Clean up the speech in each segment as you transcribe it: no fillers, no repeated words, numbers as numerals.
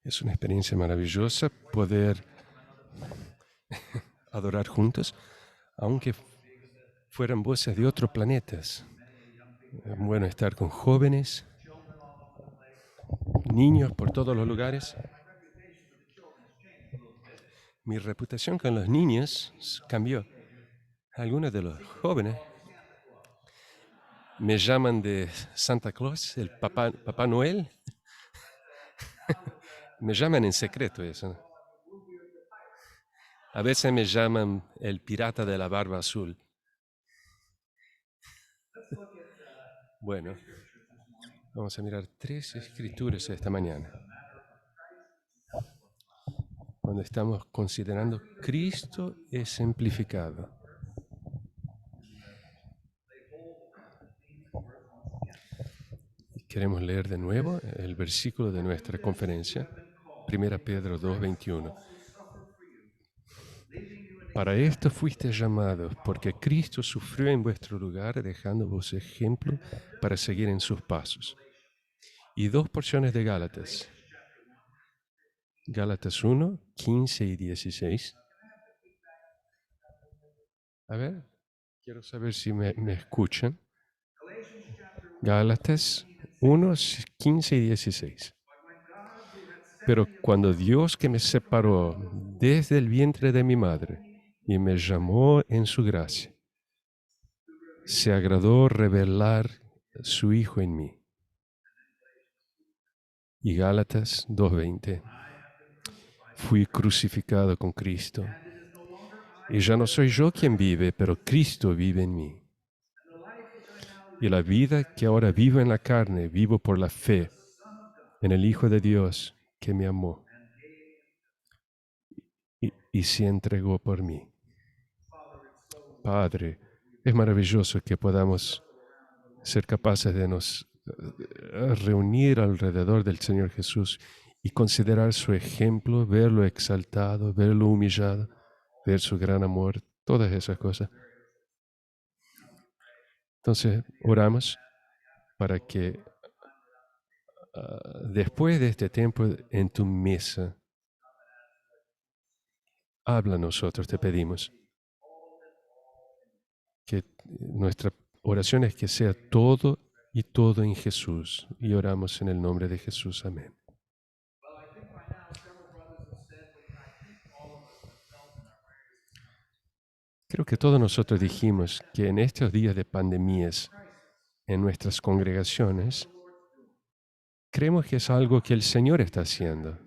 Es una experiencia maravillosa poder adorar juntos, aunque fueran voces de otros planetas. Es bueno estar con jóvenes, niños por todos los lugares. Mi reputación con los niños cambió. Algunos de los jóvenes me llaman de Santa Claus, el Papá Noel. Me llaman en secreto eso. A veces me llaman el pirata de la barba azul. Bueno, vamos a mirar 3 escrituras esta mañana, cuando estamos considerando Cristo ejemplificado. Queremos leer de nuevo el versículo de nuestra conferencia, 1 Pedro 2:21. Para esto fuiste llamados, porque Cristo sufrió en vuestro lugar, dejándoos ejemplo para seguir en sus pasos. Y 2 porciones de Gálatas. Gálatas 1, 15 y 16. A ver, quiero saber si me escuchan. Gálatas 1, 15 y 16. Pero cuando Dios, que me separó desde el vientre de mi madre y me llamó en su gracia, se agradó revelar su Hijo en mí. Y Gálatas 2:20. Fui crucificado con Cristo. Y ya no soy yo quien vive, pero Cristo vive en mí. Y la vida que ahora vivo en la carne, vivo por la fe en el Hijo de Dios que me amó y se entregó por mí. Padre, es maravilloso que podamos ser capaces de nos reunir alrededor del Señor Jesús y considerar su ejemplo, verlo exaltado, verlo humillado, ver su gran amor, todas esas cosas. Entonces, oramos para que después de este tiempo en tu mesa, habla a nosotros, te pedimos. Que nuestra oración es que sea todo y todo en Jesús. Y oramos en el nombre de Jesús. Amén. Creo que todos nosotros dijimos que en estos días de pandemias, en nuestras congregaciones, creemos que es algo que el Señor está haciendo.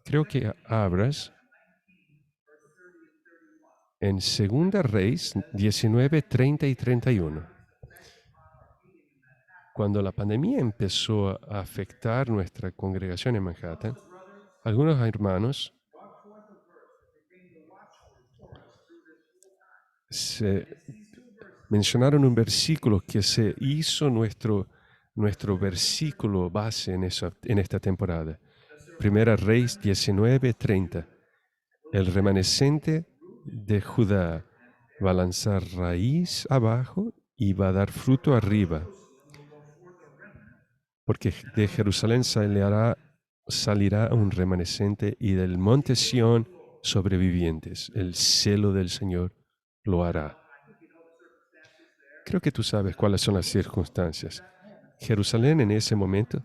Creo que abras en 2 Reyes 19, 30 y 31. Cuando la pandemia empezó a afectar nuestra congregación en Manhattan, algunos hermanos se mencionaron un versículo que se hizo nuestro versículo base en esta temporada. Primera Reyes 19:30. El remanescente de Judá va a lanzar raíz abajo y va a dar fruto arriba, porque de Jerusalén salirá un remanescente y del monte Sión sobrevivientes. El celo del Señor lo hará. Creo que tú sabes cuáles son las circunstancias. Jerusalén en ese momento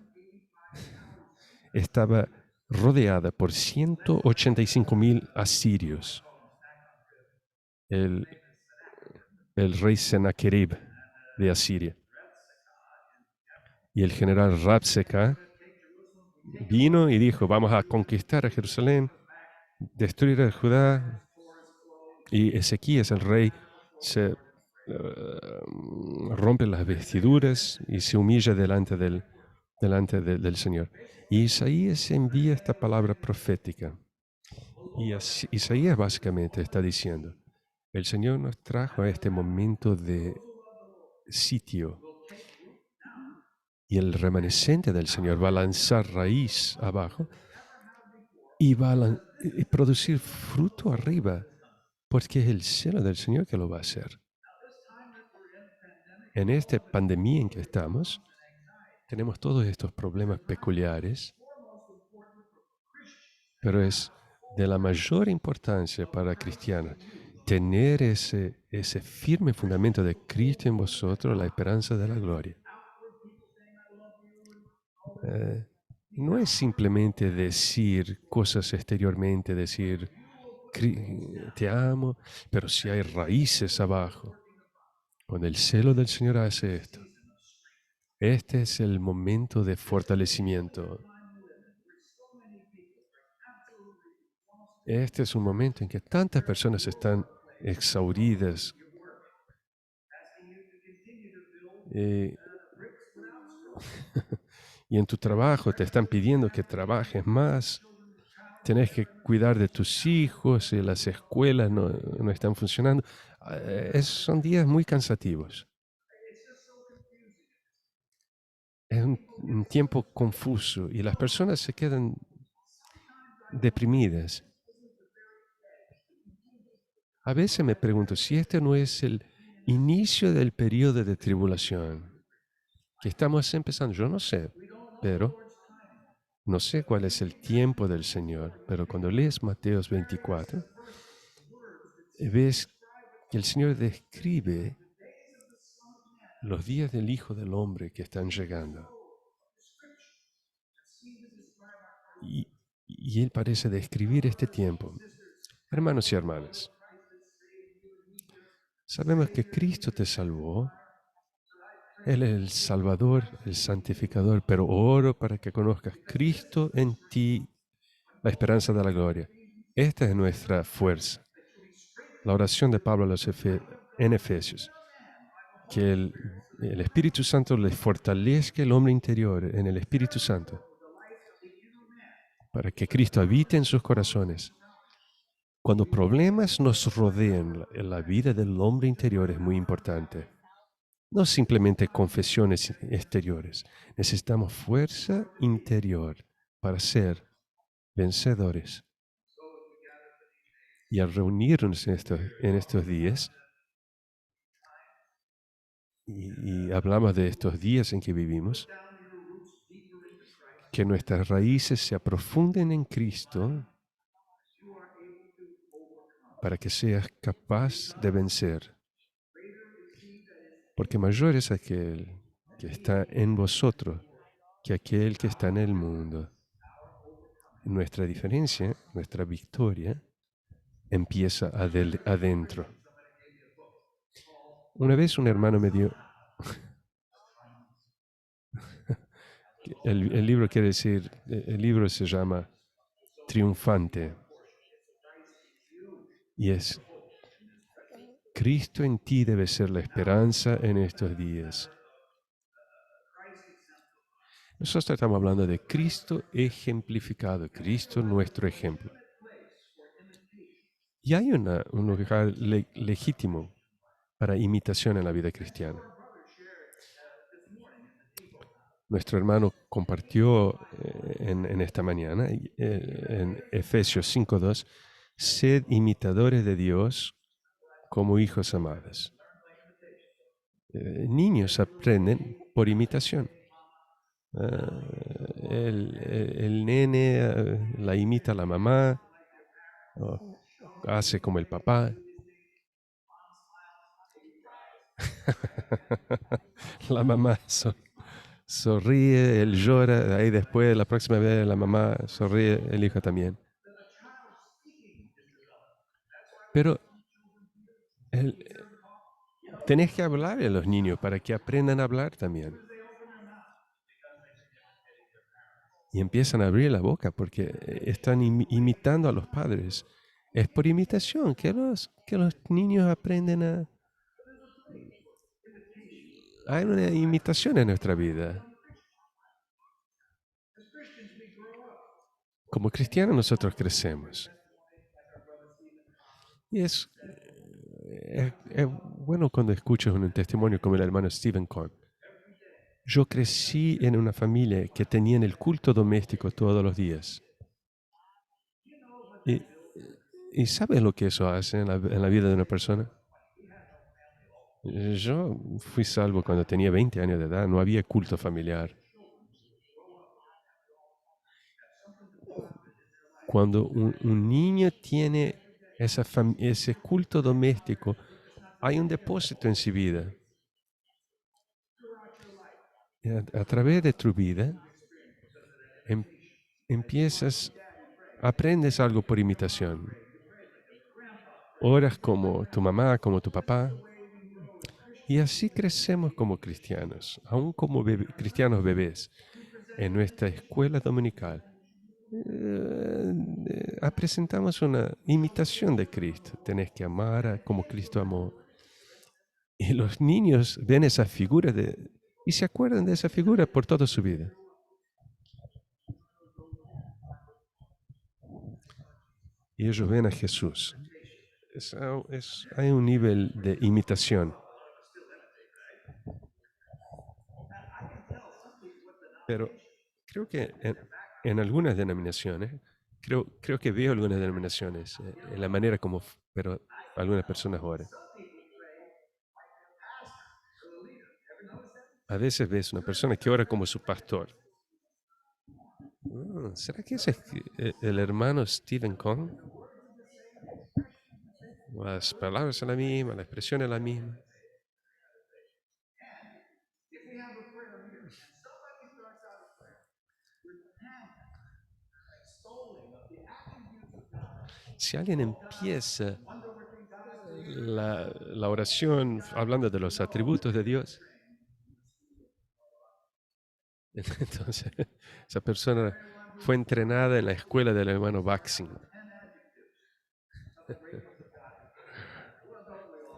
estaba rodeada por 185,000 asirios. El rey Sennacherib de Asiria. Y el general Rabshakeh vino y dijo, vamos a conquistar a Jerusalén, destruir a Judá. Y Ezequías, el rey, se rompe las vestiduras y se humilla delante del Señor. Y Isaías envía esta palabra profética. Y Isaías básicamente está diciendo, el Señor nos trajo a este momento de sitio y el remanescente del Señor va a lanzar raíz abajo y va a producir fruto arriba, porque es el celo del Señor que lo va a hacer. En esta pandemia en que estamos, tenemos todos estos problemas peculiares pero es de la mayor importancia para cristianos tener ese firme fundamento de Cristo en vosotros, la esperanza de la gloria. Eh, no es simplemente decir cosas exteriormente, decir te amo, pero si hay raíces abajo, cuando el celo del Señor hace esto, este es el momento de fortalecimiento. Este es un momento en que tantas personas están exhauridas. eh, y en tu trabajo te están pidiendo que trabajes más. Tenés que cuidar de tus hijos, y las escuelas no están funcionando. Son días muy cansativos. Es un tiempo confuso y las personas se quedan deprimidas. A veces me pregunto si este no es el inicio del periodo de tribulación que estamos empezando. Yo no sé, pero no sé cuál es el tiempo del Señor. Pero cuando lees Mateos 24, ves que el Señor describe los días del Hijo del Hombre que están llegando. Y, y Él parece describir este tiempo. Hermanos y hermanas, sabemos que Cristo te salvó. Él es el Salvador, el Santificador, pero oro para que conozcas Cristo en ti, la esperanza de la gloria. Esta es nuestra fuerza. La oración de Pablo a en Efesios, que el Espíritu Santo les fortalezca el hombre interior en el Espíritu Santo, para que Cristo habite en sus corazones. Cuando problemas nos rodean, la vida del hombre interior es muy importante. No simplemente confesiones exteriores. Necesitamos fuerza interior para ser vencedores. Y al reunirnos en estos días, y hablamos de estos días en que vivimos, que nuestras raíces se aprofunden en Cristo para que seas capaz de vencer. Porque mayor es aquel que está en vosotros que aquel que está en el mundo. Nuestra diferencia, nuestra victoria, empieza adentro. Una vez un hermano me dio, el libro quiere decir, el libro se llama Triunfante, y es, Cristo en ti debe ser la esperanza en estos días. Nosotros estamos hablando de Cristo ejemplificado, Cristo nuestro ejemplo. Y hay un lugar legítimo para imitación en la vida cristiana. Nuestro hermano compartió en esta mañana, en Efesios 5:2, sed imitadores de Dios como hijos amados. Niños aprenden por imitación. El nene la imita a la mamá, o hace como el papá. La mamá sonríe, él llora, ahí después, la próxima vez la mamá sonríe, el hijo también. Pero el, tenés que hablar a los niños para que aprendan a hablar también. Y empiezan a abrir la boca porque están imitando a los padres. Es por imitación que los niños aprenden a... Hay una imitación en nuestra vida. Como cristianos nosotros crecemos. Y es bueno cuando escuchas un testimonio como el hermano Stephen Cohn. Yo crecí en una familia que tenía el culto doméstico todos los días. Y, ¿Y sabes lo que eso hace en la vida de una persona? Yo fui salvo cuando tenía 20 años de edad, no había culto familiar. Cuando un niño tiene ese culto doméstico, hay un depósito en su vida. A través de tu vida, em- empiezas, aprendes algo por imitación. Oras como tu mamá, como tu papá. Y así crecemos como cristianos, aún como cristianos bebés, en nuestra escuela dominical. Presentamos una imitación de Cristo. Tenés que amar como Cristo amó. Y los niños ven esa figura y se acuerdan de esa figura por toda su vida. Y ellos ven a Jesús. Hay un nivel de imitación. Pero creo que en algunas denominaciones, creo que veo algunas denominaciones, en la manera como, pero algunas personas oran. A veces ves una persona que ora como su pastor. ¿Será que ese es el hermano Stephen Kong? Las palabras son las mismas, la expresión es la misma. Si alguien empieza la oración hablando de los atributos de Dios, entonces esa persona fue entrenada en la escuela del hermano Baxing.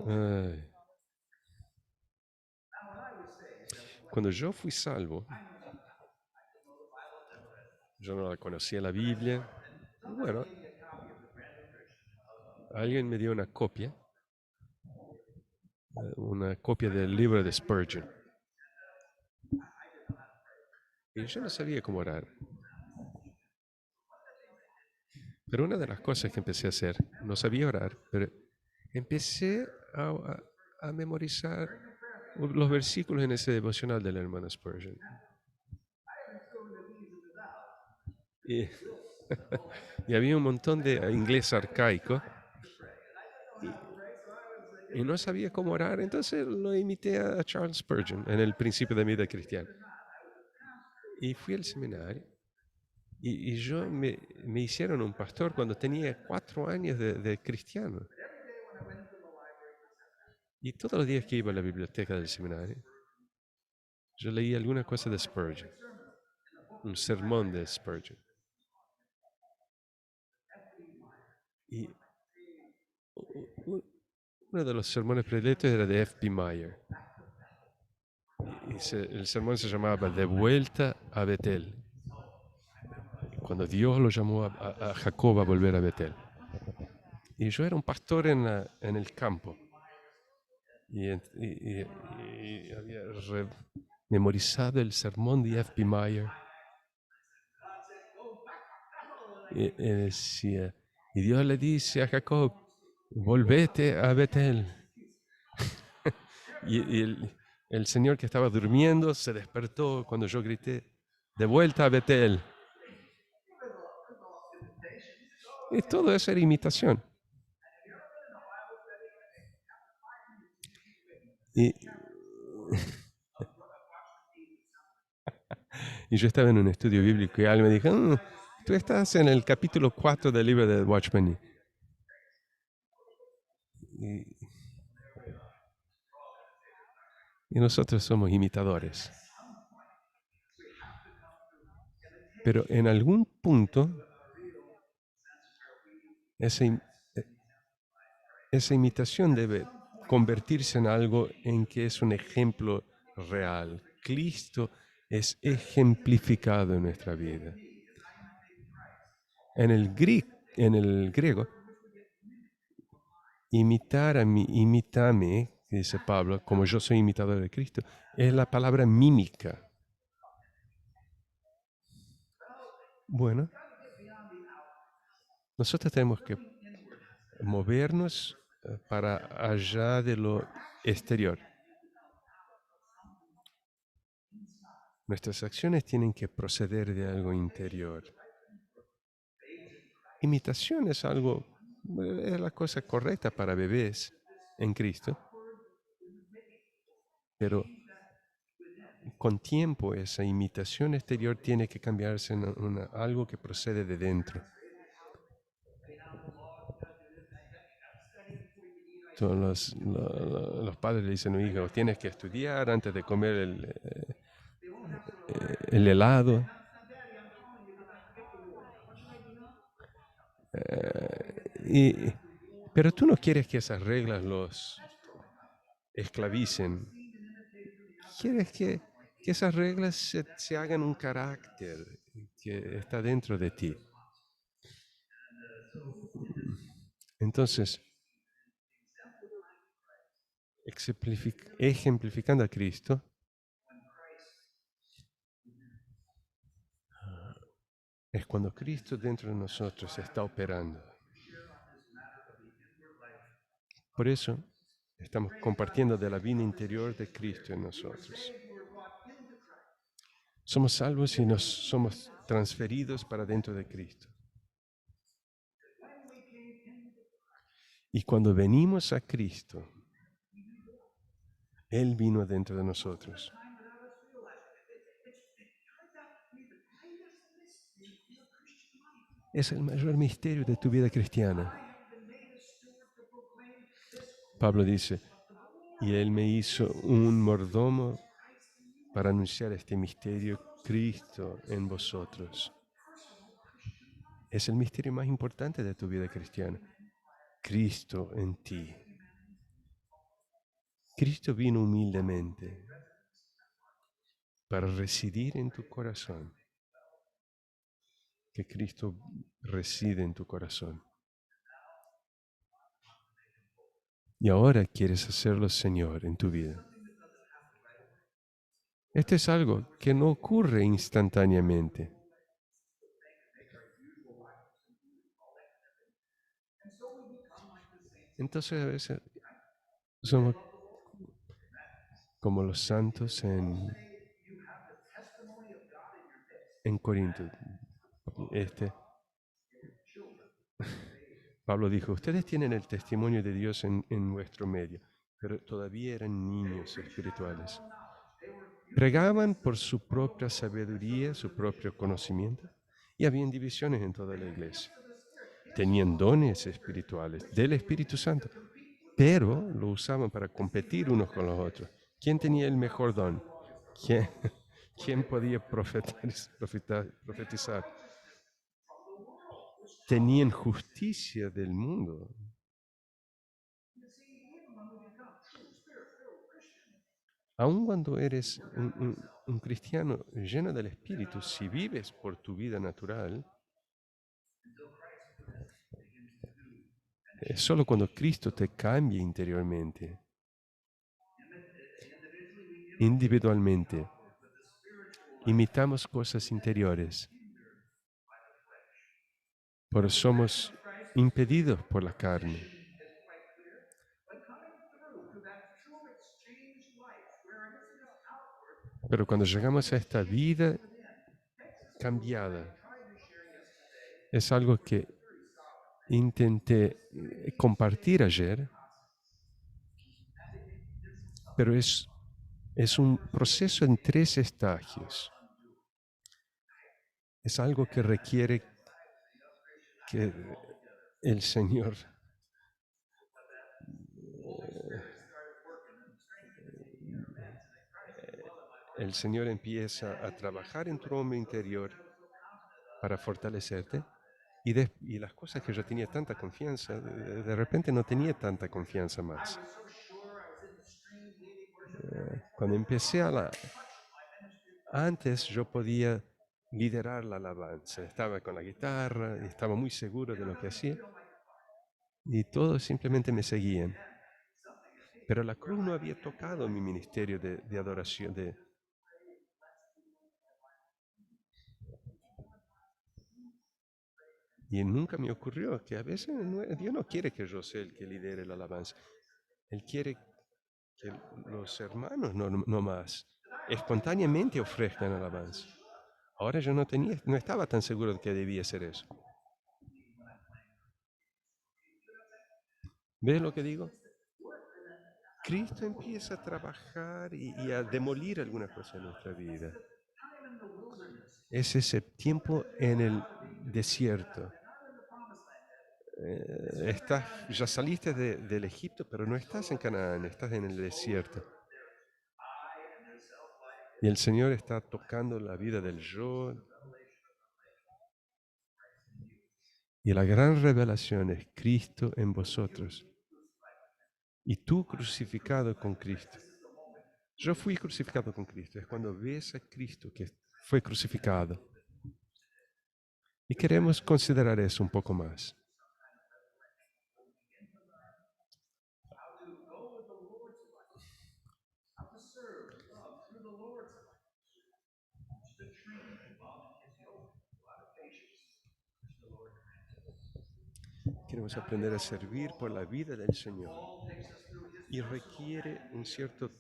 Ay. Cuando yo fui salvo, yo no conocía la Biblia. Bueno, alguien me dio una copia del libro de Spurgeon. Y yo no sabía cómo orar. Pero una de las cosas que empecé a hacer, no sabía orar, pero empecé a memorizar los versículos en ese devocional del hermano Spurgeon. Y, y había un montón de inglés arcaico y no sabía cómo orar, entonces lo imité a Charles Spurgeon en el principio de mi vida cristiana. Y fui al seminario y yo me hicieron un pastor cuando tenía 4 años de cristiano. Y todos los días que iba a la biblioteca del seminario, yo leía alguna cosa de Spurgeon, un sermón de Spurgeon. Y uno de los sermones predilectos era de F.B. Meyer. El sermón se llamaba De vuelta a Betel. Cuando Dios lo llamó a Jacob a volver a Betel. Y yo era un pastor en el campo. Y había memorizado el sermón de F.B. Meyer. Y decía, y Dios le dice a Jacob, volvete a Betel. Y el señor que estaba durmiendo se despertó cuando yo grité, de vuelta a Betel. Y todo eso era imitación. Y, y yo estaba en un estudio bíblico y alguien me dijo, tú estás en el capítulo 4 del libro de Watchman. Y, y nosotros somos imitadores. Pero en algún punto, esa, esa imitación debe convertirse en algo en que es un ejemplo real. Cristo es ejemplificado en nuestra vida. En el griego, imitame, dice Pablo, como yo soy imitador de Cristo, es la palabra mímica. Bueno, nosotros tenemos que movernos para allá de lo exterior. Nuestras acciones tienen que proceder de algo interior. Imitación es algo, es la cosa correcta para bebés en Cristo, pero con tiempo esa imitación exterior tiene que cambiarse en algo que procede de dentro. Entonces, los padres le dicen, hijo, tienes que estudiar antes de comer el helado. Y, pero tú no quieres que esas reglas los esclavicen. Quieres que esas reglas se hagan un carácter que está dentro de ti. Entonces, ejemplificando a Cristo, es cuando Cristo dentro de nosotros está operando. Por eso estamos compartiendo de la vida interior de Cristo en nosotros. Somos salvos y nos somos transferidos para dentro de Cristo. Y cuando venimos a Cristo, Él vino dentro de nosotros. Es el mayor misterio de tu vida cristiana. Pablo dice, y Él me hizo un mordomo para anunciar este misterio, Cristo en vosotros. Es el misterio más importante de tu vida cristiana. Cristo en ti. Cristo vino humildemente para residir en tu corazón. Que Cristo reside en tu corazón. Y ahora quieres hacerlo Señor en tu vida. Esto es algo que no ocurre instantáneamente. Entonces a veces somos como los santos en Corinto. Pablo dijo, ustedes tienen el testimonio de Dios en vuestro medio, pero todavía eran niños espirituales. Pregaban por su propia sabiduría, su propio conocimiento, y habían divisiones en toda la iglesia. Tenían dones espirituales del Espíritu Santo, pero lo usaban para competir unos con los otros. ¿Quién tenía el mejor don? ¿Quién, quién podía profetizar? Tenían justicia del mundo. Aun cuando eres un cristiano lleno del Espíritu, si vives por tu vida natural, es solo cuando Cristo te cambia interiormente, individualmente, imitamos cosas interiores, pero somos impedidos por la carne. Pero cuando llegamos a esta vida cambiada, es algo que intenté compartir ayer, pero es un proceso en 3 estagios. Es algo que requiere que el Señor empieza a trabajar en tu hombre interior para fortalecerte y las cosas que yo tenía tanta confianza, de repente no tenía tanta confianza más. Cuando empecé antes yo podía liderar la alabanza, estaba con la guitarra, estaba muy seguro de lo que hacía y todos simplemente me seguían. Pero la cruz no había tocado mi ministerio de adoración, y nunca me ocurrió que a veces Dios no quiere que yo sea el que lidere la alabanza. Él quiere que los hermanos no más espontáneamente ofrezcan alabanza. Ahora yo no estaba tan seguro de que debía ser eso. ¿Ves lo que digo? Cristo empieza a trabajar y a demolir algunas cosas en nuestra vida. Es ese tiempo en el desierto. Ya saliste del Egipto, pero no estás en Canaán, estás en el desierto. Y el Señor está tocando la vida del yo. Y la gran revelación es Cristo en vosotros. Y tú crucificado con Cristo. Yo fui crucificado con Cristo. Es cuando ves a Cristo que fue crucificado. Y queremos considerar eso un poco más. Queremos aprender a servir por la vida del Señor. Y requiere un cierto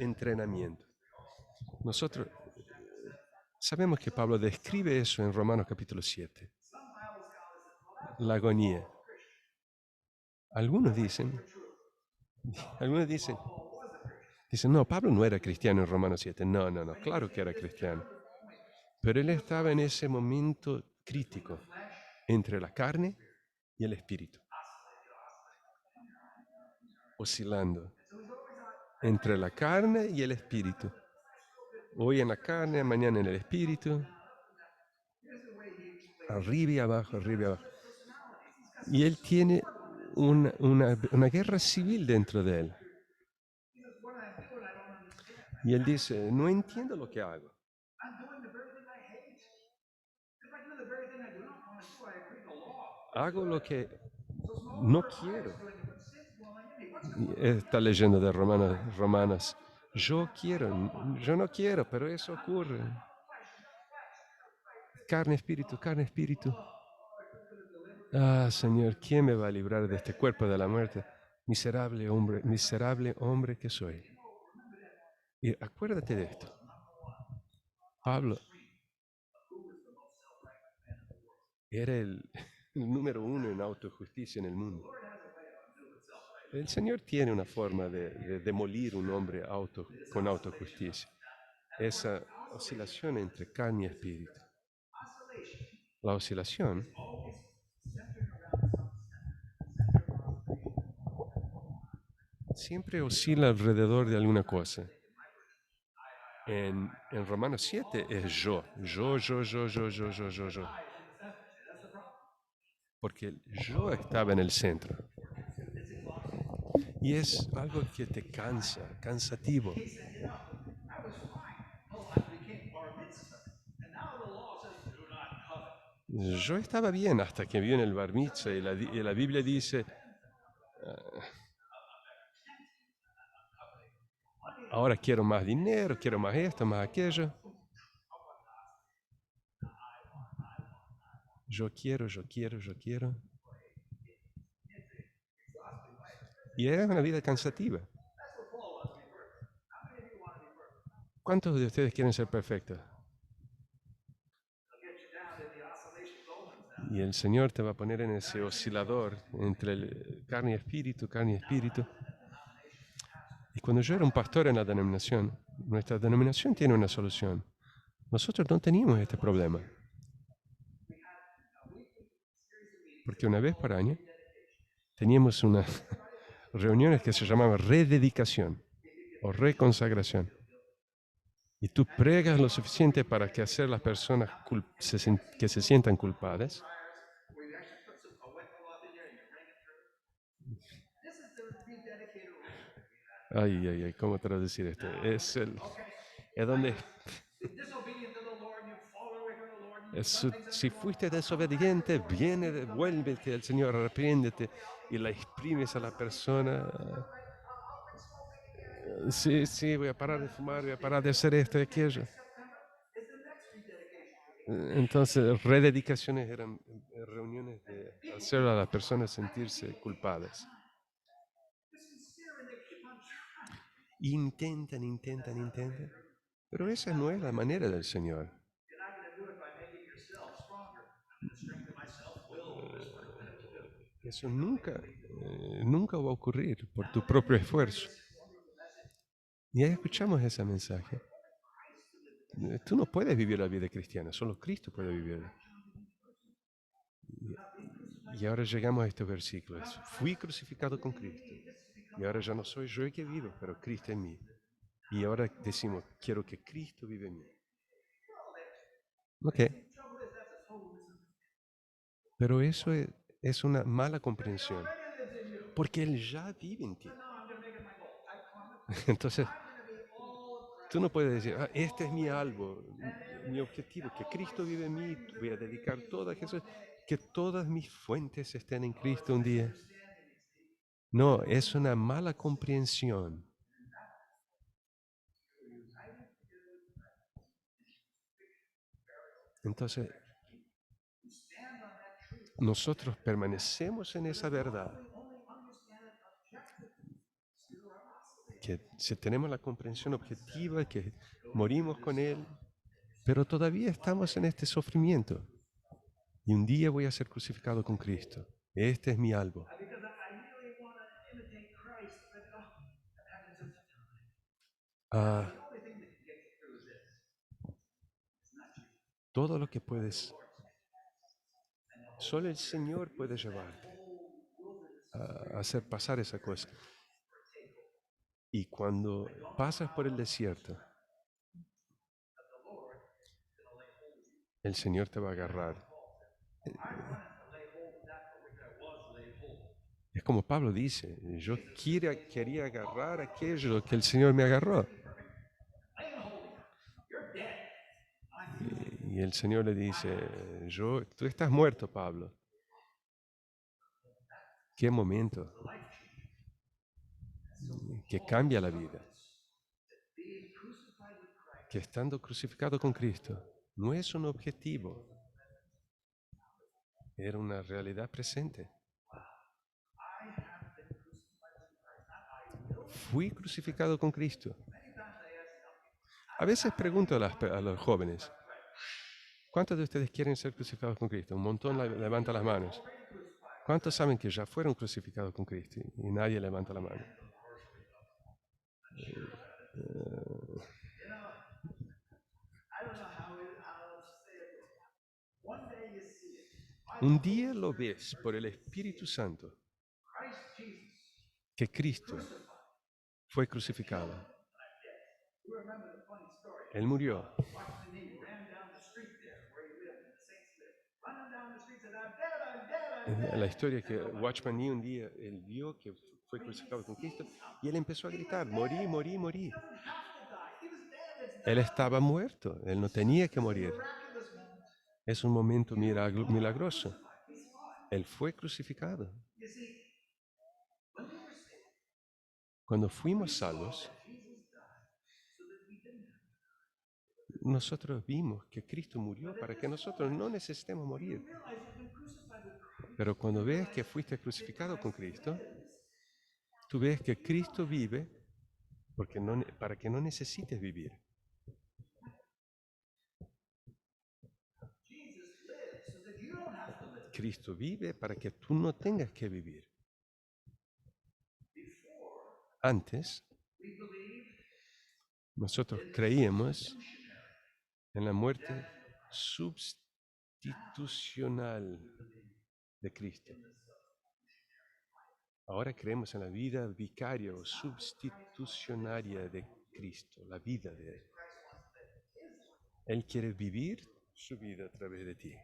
entrenamiento. Nosotros sabemos que Pablo describe eso en Romanos capítulo 7. La agonía. Algunos dicen, no, Pablo no era cristiano en Romanos 7. No, claro que era cristiano. Pero él estaba en ese momento crítico entre la carne y el espíritu. Oscilando entre la carne y el espíritu. Hoy en la carne, mañana en el espíritu. Arriba y abajo, arriba y abajo. Y él tiene una guerra civil dentro de él. Y él dice, no entiendo lo que hago. Hago lo que no quiero. Está leyendo de Romanas. Yo no quiero, pero eso ocurre. Carne, espíritu, carne, espíritu. Ah, Señor, ¿quién me va a librar de este cuerpo de la muerte? Miserable hombre que soy. Y acuérdate de esto. Pablo era el número uno en autojusticia en el mundo. El Señor tiene una forma de demolir un hombre con autojusticia. Esa oscilación entre carne y espíritu. La oscilación siempre oscila alrededor de alguna cosa. En Romanos 7 es yo. Porque el yo estaba en el centro. Y es algo que te cansa, cansativo. Yo estaba bien hasta que viene el bar mitzvah y la Biblia dice, ahora quiero más dinero, quiero más esto, más aquello. Yo quiero. Y es una vida cansativa. ¿Cuántos de ustedes quieren ser perfectos? Y el Señor te va a poner en ese oscilador entre el carne y espíritu, carne y espíritu. Y cuando yo era un pastor en la denominación, nuestra denominación tiene una solución. Nosotros no teníamos este problema. Porque una vez por año teníamos unas reuniones que se llamaban rededicación o reconsagración. Y tú pregas lo suficiente para que hacer las personas que se sientan culpables. Ay, ¿cómo traducir esto? Es donde si fuiste desobediente, vuélvete al Señor, arrepiéndete y la exprimes a la persona. Sí, voy a parar de fumar, voy a parar de hacer esto y aquello. Entonces, rededicaciones eran reuniones de hacer a las personas sentirse culpables. Intentan, pero esa no es la manera del Señor. Eso nunca va a ocurrir por tu propio esfuerzo. Y ahí escuchamos ese mensaje. Tú no puedes vivir la vida cristiana, solo Cristo puede vivirla. Y ahora llegamos a estos versículos. Fui crucificado con Cristo. Y ahora ya no soy yo el que vivo, pero Cristo en mí. Y ahora decimos, quiero que Cristo vive en mí. Ok. Pero eso es una mala comprensión. Porque Él ya vive en ti. Entonces, tú no puedes decir, este es mi algo, mi objetivo, que Cristo vive en mí, voy a dedicar todo a Jesús, que todas mis fuentes estén en Cristo un día. No, es una mala comprensión. Entonces, nosotros permanecemos en esa verdad, que si tenemos la comprensión objetiva, que morimos con Él, pero todavía estamos en este sufrimiento. Y un día voy a ser crucificado con Cristo. Este es mi algo. Ah, todo lo que puedes, solo el Señor puede llevarte a hacer pasar esa cosa. Y cuando pasas por el desierto, el Señor te va a agarrar. Es como Pablo dice, yo quería agarrar aquello que el Señor me agarró. Y el Señor le dice, tú estás muerto, Pablo. Qué momento que cambia la vida. Que estando crucificado con Cristo no es un objetivo, era una realidad presente. Fui crucificado con Cristo. A veces pregunto a los jóvenes, ¿cuántos de ustedes quieren ser crucificados con Cristo? Un montón levanta las manos. ¿Cuántos saben que ya fueron crucificados con Cristo? Y nadie levanta la mano. Un día lo ves por el Espíritu Santo que Cristo fue crucificado. Él murió. La historia que Watchman Nee un día, él vio que fue crucificado con Cristo y él empezó a gritar, morí, morí, morí. Él estaba muerto, él no tenía que morir. Es un momento milagroso. Él fue crucificado. Cuando fuimos salvos, nosotros vimos que Cristo murió para que nosotros no necesitemos morir. Pero cuando ves que fuiste crucificado con Cristo, tú ves que Cristo vive para que no necesites vivir. Cristo vive para que tú no tengas que vivir. Antes, nosotros creíamos en la muerte substitucional de Cristo. Ahora creemos en la vida vicaria o substitucionaria de Cristo, la vida de Él. Él quiere vivir su vida a través de ti.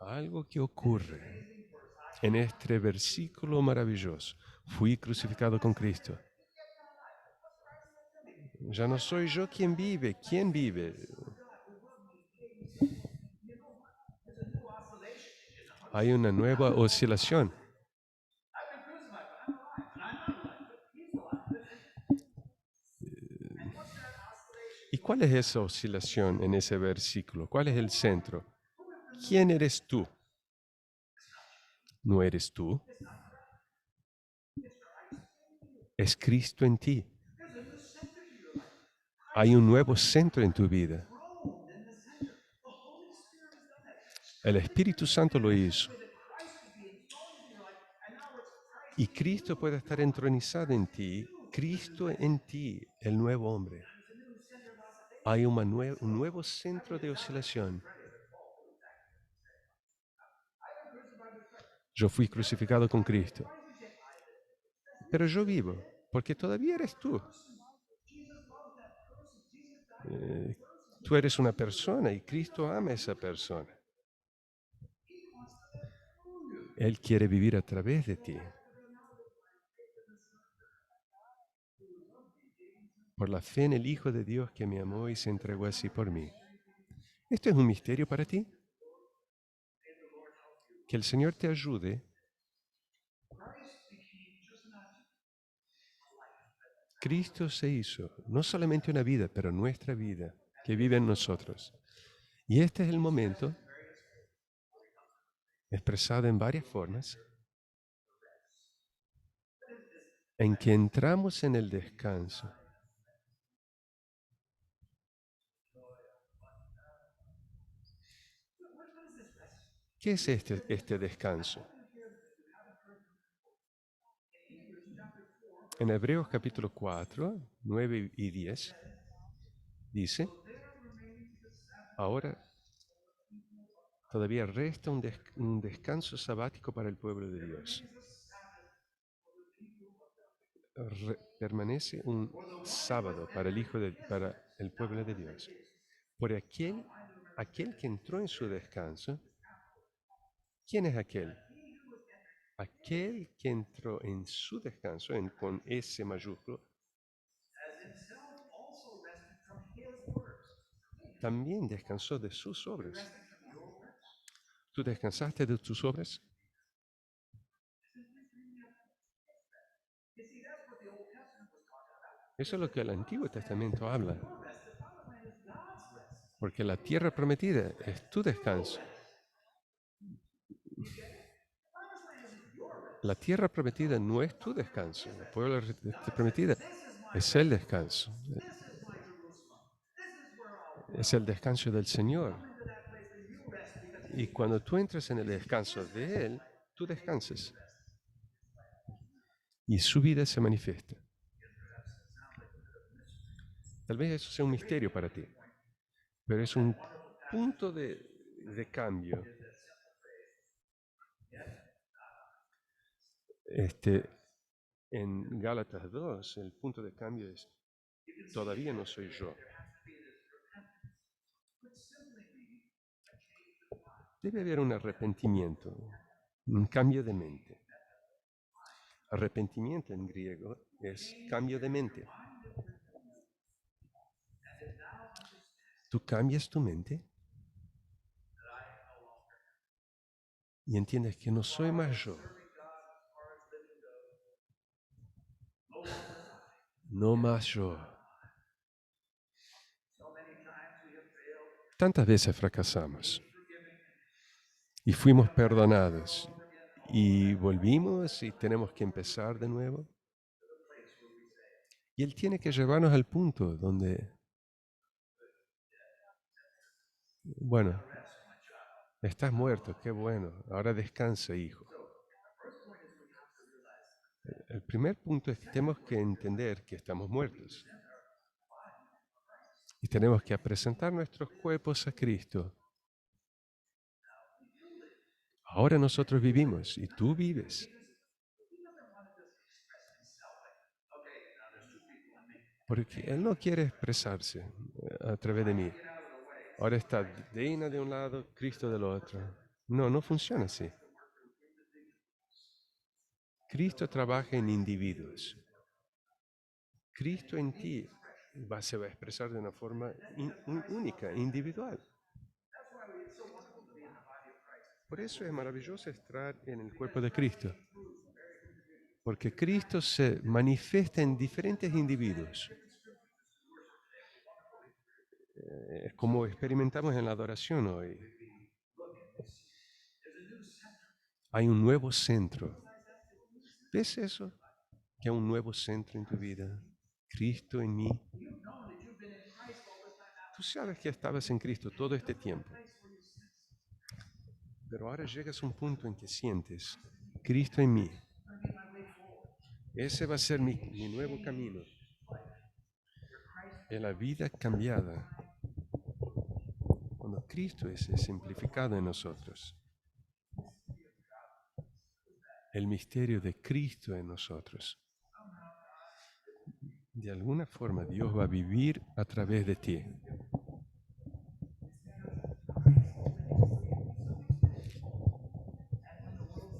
Algo que ocurre en este versículo maravilloso. Fui crucificado con Cristo. Ya no soy yo quien vive. ¿Quién vive? Hay una nueva oscilación. ¿Y cuál es esa oscilación en ese versículo? ¿Cuál es el centro? ¿Quién eres tú? ¿No eres tú? Es Cristo en ti. Hay un nuevo centro en tu vida. El Espíritu Santo lo hizo. Y Cristo puede estar entronizado en ti, Cristo en ti, el nuevo hombre. Hay un nuevo centro de oscilación. Yo fui crucificado con Cristo, pero yo vivo, porque todavía eres tú. Tú eres una persona y Cristo ama a esa persona. Él quiere vivir a través de ti. Por la fe en el Hijo de Dios que me amó y se entregó así por mí. ¿Esto es un misterio para ti? Que el Señor te ayude. Cristo se hizo no solamente una vida, pero nuestra vida que vive en nosotros. Y este es el momento, expresado en varias formas, en que entramos en el descanso. ¿Qué es este descanso? En Hebreos capítulo 4, 9 y 10, dice, ahora todavía resta un descanso sabático para el pueblo de Dios. Permanece un sábado para para el pueblo de Dios. Por aquel que entró en su descanso, ¿quién es aquel? Aquel que entró en su descanso, con S mayúsculo, también descansó de sus obras. ¿Tú descansaste de tus obras? Eso es lo que el Antiguo Testamento habla. Porque la tierra prometida es tu descanso. La tierra prometida no es tu descanso. La pueblo prometida es el descanso. Es el descanso del Señor. Y cuando tú entras en el descanso de Él, tú descansas. Y su vida se manifiesta. Tal vez eso sea un misterio para ti, pero es un punto de cambio. En Gálatas 2, el punto de cambio es, todavía no soy yo. Debe haber un arrepentimiento, un cambio de mente. Arrepentimiento en griego es cambio de mente. Tú cambias tu mente y entiendes que no soy más yo. No más yo. Tantas veces fracasamos y fuimos perdonados y volvimos y tenemos que empezar de nuevo. Y Él tiene que llevarnos al punto donde, bueno, estás muerto, qué bueno, ahora descansa, hijo. El primer punto es que tenemos que entender que estamos muertos. Y tenemos que presentar nuestros cuerpos a Cristo. Ahora nosotros vivimos y tú vives. Porque Él no quiere expresarse a través de mí. Ahora está Deina de un lado, Cristo del otro. No, no funciona así. Cristo trabaja en individuos. Cristo en ti se va a expresar de una forma única, individual. Por eso es maravilloso estar en el cuerpo de Cristo. Porque Cristo se manifiesta en diferentes individuos. Es como experimentamos en la adoración hoy. Hay un nuevo centro. ¿Ves eso? Que hay un nuevo centro en tu vida. Cristo en mí. Tú sabes que estabas en Cristo todo este tiempo. Pero ahora llegas a un punto en que sientes Cristo en mí. Ese va a ser mi nuevo camino. Es la vida cambiada. Cuando Cristo es simplificado en nosotros. El misterio de Cristo en nosotros. De alguna forma Dios va a vivir a través de ti.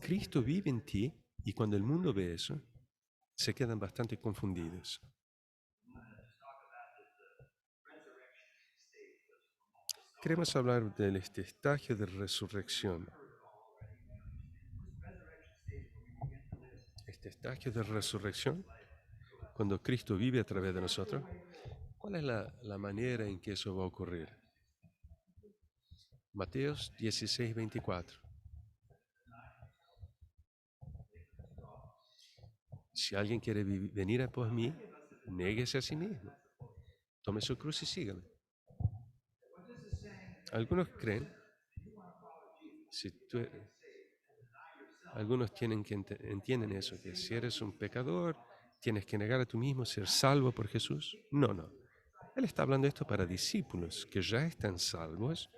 Cristo vive en ti y cuando el mundo ve eso, se quedan bastante confundidos. Queremos hablar de este estallo de resurrección. Este estallo de resurrección, cuando Cristo vive a través de nosotros, ¿cuál es la manera en que eso va a ocurrir? Mateo 16, 24. Si alguien quiere venir a por mí, néguese a sí mismo. Tome su cruz y sígame. Algunos creen, algunos entienden eso, que si eres un pecador, tienes que negar a tú mismo, ser salvo por Jesús. No, no. Él está hablando esto para discípulos que ya están salvos.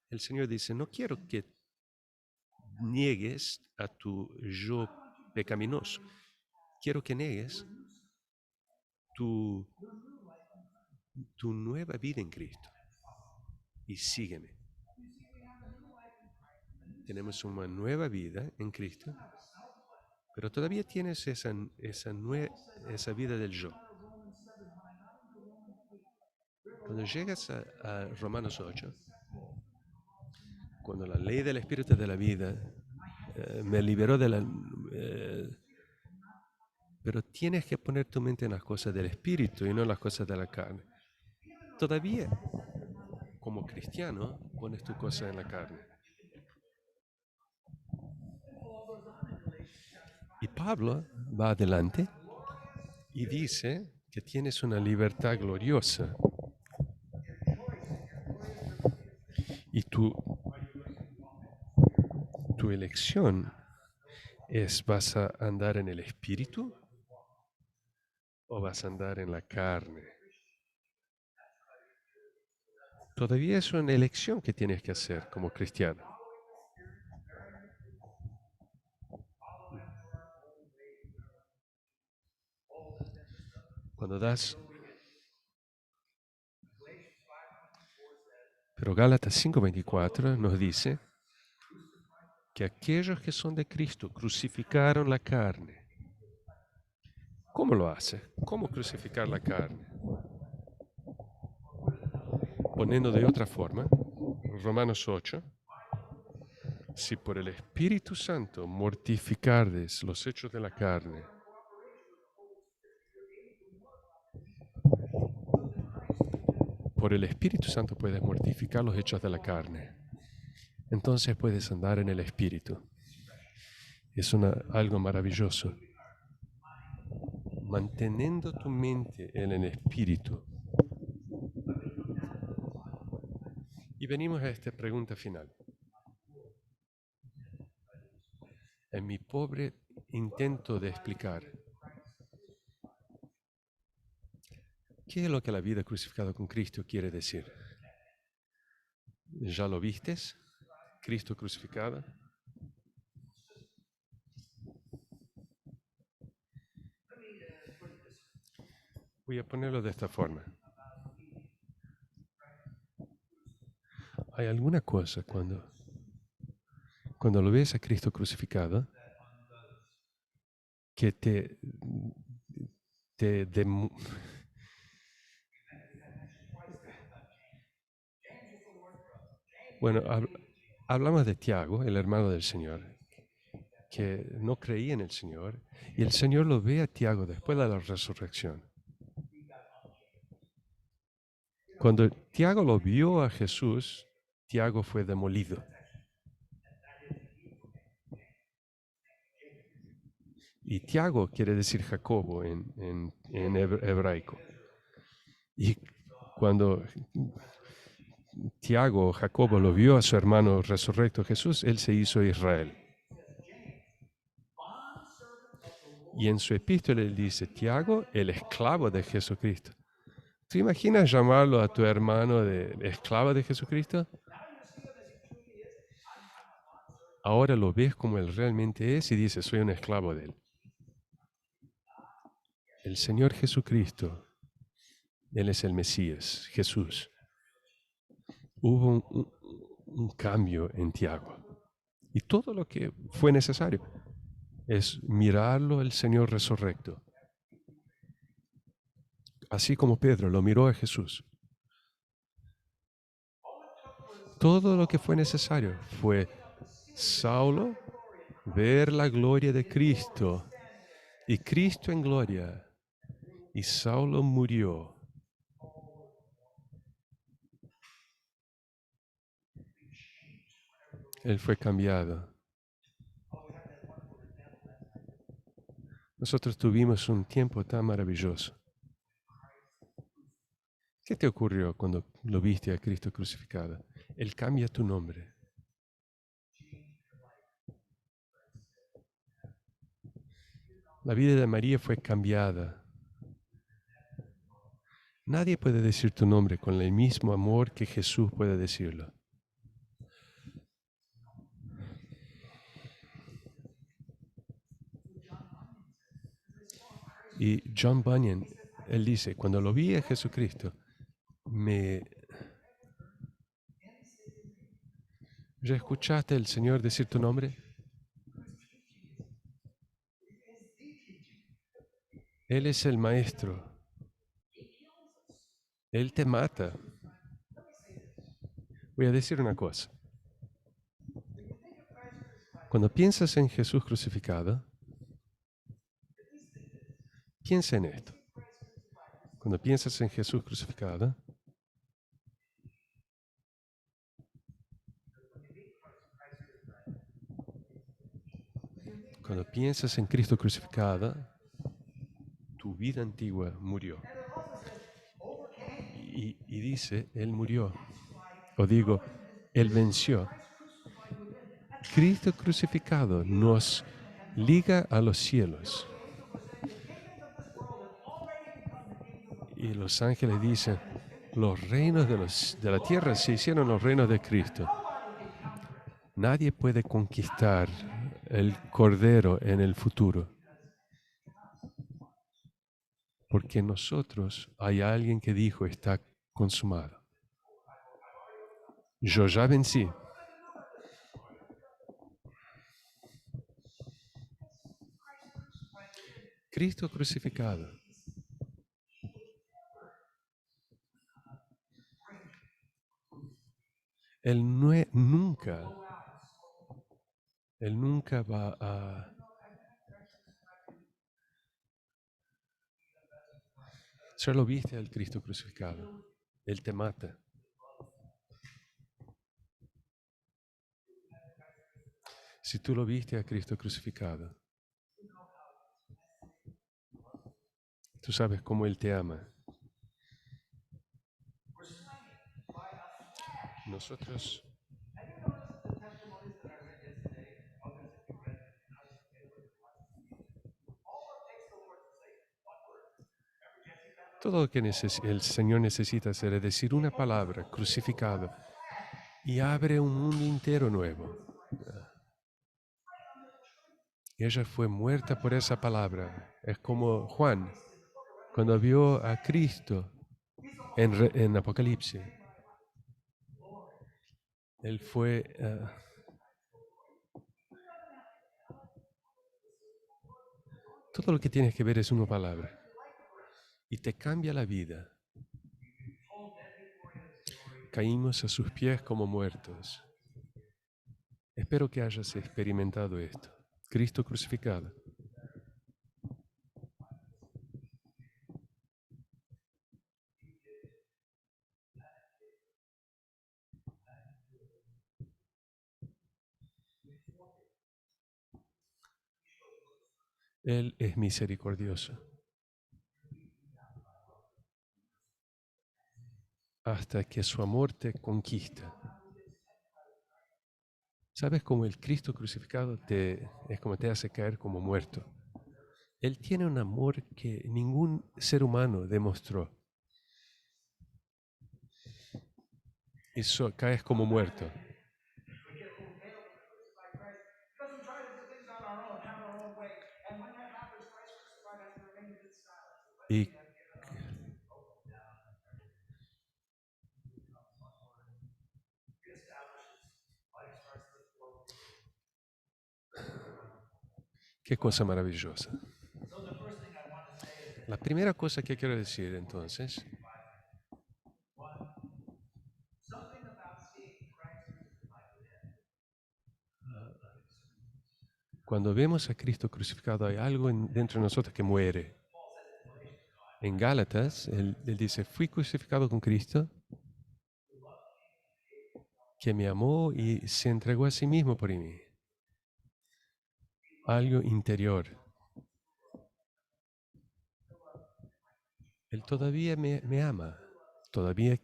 El Señor dice, no quiero que niegues a tu yo pecaminoso. Quiero que niegues tu nueva vida en Cristo y sígueme. Tenemos una nueva vida en Cristo, pero todavía tienes esa vida del yo. Cuando llegas a Romanos 8, cuando la ley del Espíritu de la vida me liberó de la... pero tienes que poner tu mente en las cosas del Espíritu y no en las cosas de la carne. Todavía, como cristiano, pones tu cosa en la carne. Y Pablo va adelante y dice que tienes una libertad gloriosa. Y tu elección es, ¿vas a andar en el Espíritu o vas a andar en la carne? Todavía es una elección que tienes que hacer como cristiano. Cuando das... Pero Gálatas 5:24 nos dice que aquellos que son de Cristo crucificaron la carne. ¿Cómo lo hace? ¿Cómo crucificar la carne? Poniendo de otra forma, Romanos 8, si por el Espíritu Santo mortificardes los hechos de la carne, por el Espíritu Santo puedes mortificar los hechos de la carne. Entonces puedes andar en el Espíritu. Es algo maravilloso. Manteniendo tu mente en el Espíritu. Y venimos a esta pregunta final. En mi pobre intento de explicar qué es lo que la vida crucificada con Cristo quiere decir. ¿Ya lo vistes? Cristo crucificado. Voy a ponerlo de esta forma. Hay alguna cosa cuando lo ves a Cristo crucificado que bueno, hablamos de Tiago, el hermano del Señor, que no creía en el Señor, y el Señor lo ve a Tiago después de la resurrección. Cuando Tiago lo vio a Jesús, Tiago fue demolido. Y Tiago quiere decir Jacobo en hebraico. Y cuando Tiago o Jacobo lo vio a su hermano resurrecto Jesús, él se hizo Israel. Y en su epístola él dice, Tiago, el esclavo de Jesucristo. ¿Tú imaginas llamarlo a tu hermano de esclavo de Jesucristo? Ahora lo ves como él realmente es y dices, soy un esclavo de él. El Señor Jesucristo, Él es el Mesías, Jesús. Hubo un cambio en Tiago. Y todo lo que fue necesario es mirarlo el Señor resurrecto. Así como Pedro lo miró a Jesús. Todo lo que fue necesario fue Saulo ver la gloria de Cristo y Cristo en gloria. Y Saulo murió. Él fue cambiado. Nosotros tuvimos un tiempo tan maravilloso. ¿Qué te ocurrió cuando lo viste a Cristo crucificado? Él cambia tu nombre. La vida de María fue cambiada. Nadie puede decir tu nombre con el mismo amor que Jesús puede decirlo. Y John Bunyan, él dice, cuando lo vi a Jesucristo, ¿ya escuchaste al Señor decir tu nombre? Él es el Maestro. Él te mata. Voy a decir una cosa. Cuando piensas en Jesús crucificado, piensa en esto. Cuando piensas en Jesús crucificado, cuando piensas en Cristo crucificado, tu vida antigua murió. Y dice, Él murió. O digo, Él venció. Cristo crucificado nos liga a los cielos. Y los ángeles dicen, los reinos de la tierra se hicieron los reinos de Cristo. Nadie puede conquistar el Cordero en el futuro. Porque nosotros hay alguien que dijo, está consumado. Yo ya vencí. Cristo crucificado. Él nunca va a... Ya lo viste al Cristo crucificado. Él te mata. Si tú lo viste a Cristo crucificado, tú sabes cómo Él te ama. Nosotros, todo lo que el Señor necesita hacer es decir una palabra, crucificado, y abre un mundo entero nuevo. Ella fue muerta por esa palabra. Es como Juan, cuando vio a Cristo en Apocalipsis. Él fue... todo lo que tienes que ver es una palabra. Y te cambia la vida. Caímos a sus pies como muertos. Espero que hayas experimentado esto. Cristo crucificado. Él es misericordioso. Hasta que su amor te conquista. ¿Sabes cómo el Cristo crucificado es como te hace caer como muerto? Él tiene un amor que ningún ser humano demostró. Y caes como muerto. Y qué cosa maravillosa. La primera cosa que quiero decir entonces, cuando vemos a Cristo crucificado, hay algo dentro de nosotros que muere. En Gálatas, él dice, fui crucificado con Cristo, que me amó y se entregó a sí mismo por mí. Algo interior. Él todavía me ama. Todavía.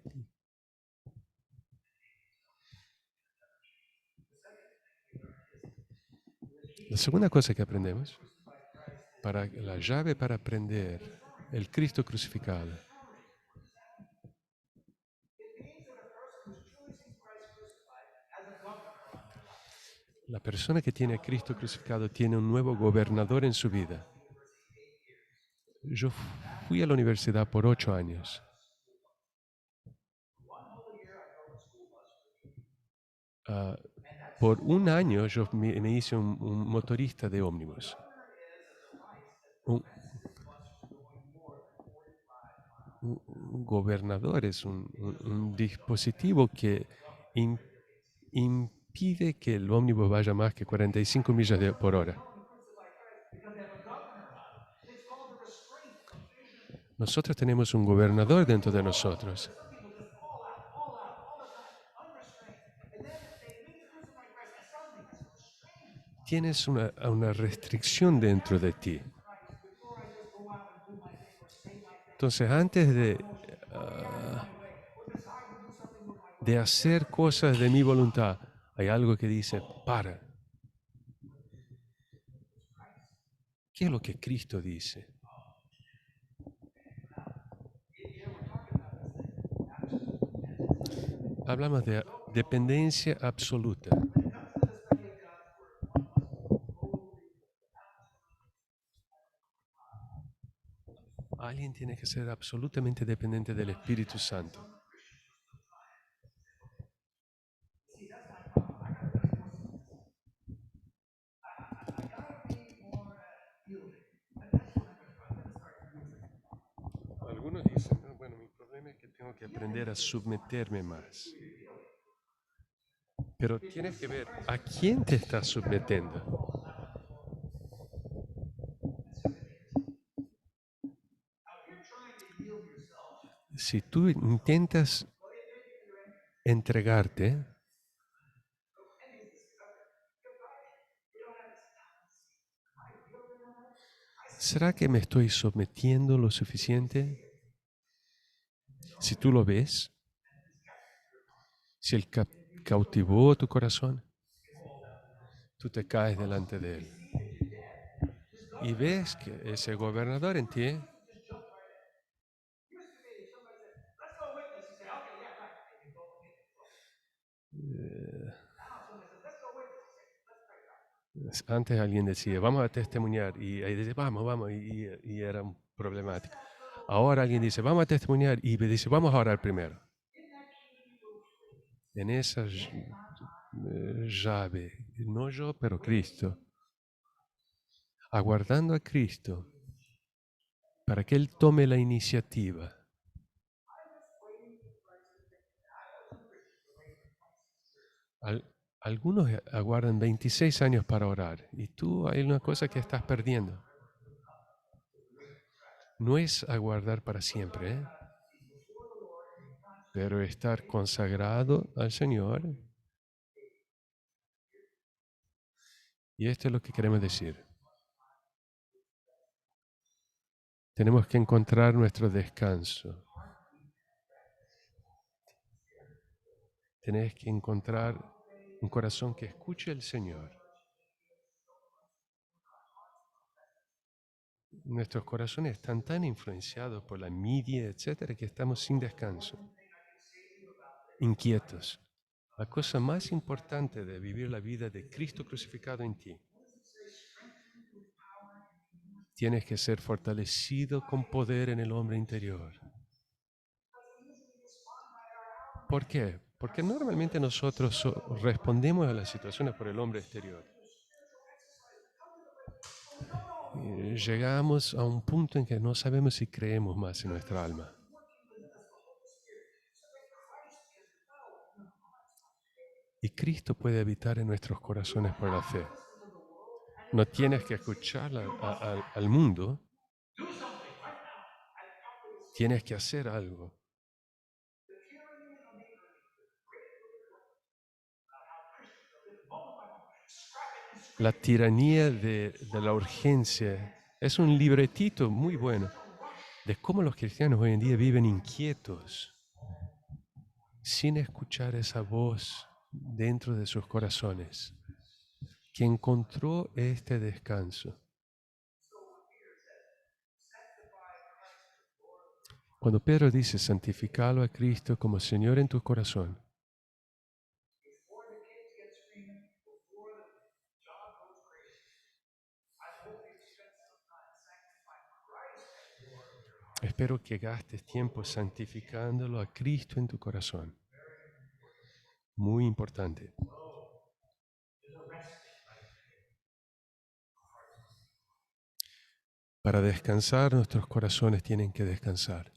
La segunda cosa que aprendemos, la llave para aprender el Cristo crucificado, la persona que tiene a Cristo crucificado tiene un nuevo gobernador en su vida. Yo fui a la universidad por 8 años. Por un año yo me hice un motorista de ómnibus. Un, un gobernador es un dispositivo que impide que el ómnibus vaya más que 45 millas por hora. Nosotros tenemos un gobernador dentro de nosotros. Tienes una restricción dentro de ti. Entonces, antes de hacer cosas de mi voluntad, hay algo que dice, para. ¿Qué es lo que Cristo dice? Hablamos de dependencia absoluta. Alguien tiene que ser absolutamente dependiente del Espíritu Santo. Algunos dicen, "No, bueno, mi problema es que tengo que aprender a someterme más". Pero tienes que ver a quién te estás sometiendo. Si tú intentas entregarte, ¿será que me estoy sometiendo lo suficiente? Si tú lo ves, si él cautivó tu corazón, tú te caes delante de él. Y ves que ese gobernador en ti antes alguien decía, vamos a testimoniar, y ahí dice, vamos, vamos, y era problemático. Ahora alguien dice, vamos a testimoniar, y me dice, vamos a orar primero. En esa llave, no yo, pero Cristo, aguardando a Cristo para que Él tome la iniciativa. Algunos aguardan 26 años para orar, y tú hay una cosa que estás perdiendo. No es aguardar para siempre, pero estar consagrado al Señor. Y esto es lo que queremos decir. Tenemos que encontrar nuestro descanso. Tenés que encontrar un corazón que escuche al Señor. Nuestros corazones están tan influenciados por la media, etcétera, que estamos sin descanso, inquietos. La cosa más importante de vivir la vida de Cristo crucificado en ti, tienes que ser fortalecido con poder en el hombre interior. ¿Por qué? Porque normalmente nosotros respondemos a las situaciones por el hombre exterior. Llegamos a un punto en que no sabemos si creemos más en nuestra alma. Y Cristo puede habitar en nuestros corazones por la fe. No tienes que escuchar al mundo, tienes que hacer algo. La tiranía de la urgencia es un libretito muy bueno de cómo los cristianos hoy en día viven inquietos, sin escuchar esa voz dentro de sus corazones, que encontró este descanso. Cuando Pedro dice, santificalo a Cristo como Señor en tu corazón, espero que gastes tiempo santificándolo a Cristo en tu corazón. Muy importante. Para descansar, nuestros corazones tienen que descansar.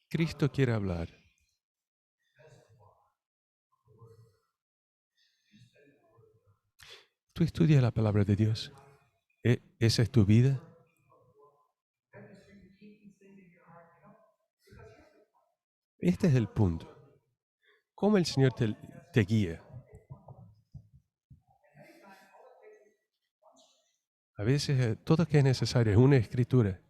Cristo quiere hablar. ¿Tú estudias la palabra de Dios? ¿Esa es tu vida? Este es el punto. ¿Cómo el Señor te guía? A veces todo lo que es necesario es una escritura.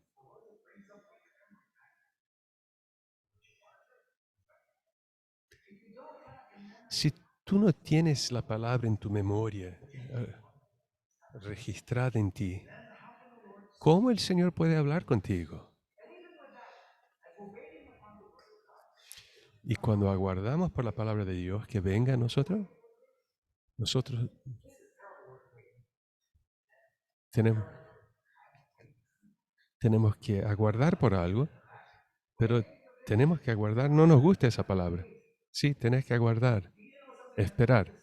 Si tú no tienes la palabra en tu memoria, registrada en ti, ¿cómo el Señor puede hablar contigo? Y cuando aguardamos por la palabra de Dios que venga a nosotros tenemos, tenemos que aguardar por algo, pero tenemos que aguardar, no nos gusta esa palabra. Sí, tenés que aguardar, esperar.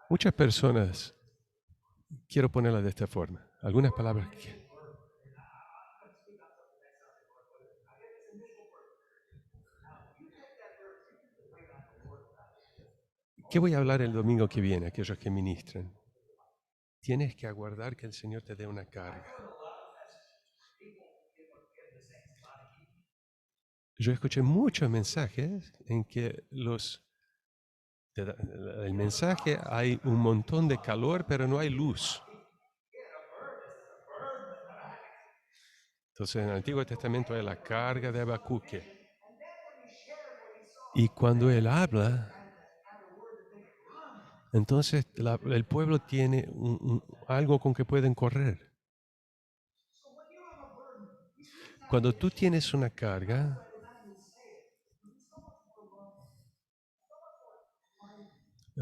Muchas personas, quiero ponerla de esta forma, algunas palabras que ¿qué voy a hablar el domingo que viene, aquellos que ministran? Tienes que aguardar que el Señor te dé una carga. Yo escuché muchos mensajes en que el mensaje hay un montón de calor, pero no hay luz. Entonces en el Antiguo Testamento hay la carga de Habacuque. Y cuando él habla, entonces el pueblo tiene algo con que pueden correr. Cuando tú tienes una carga,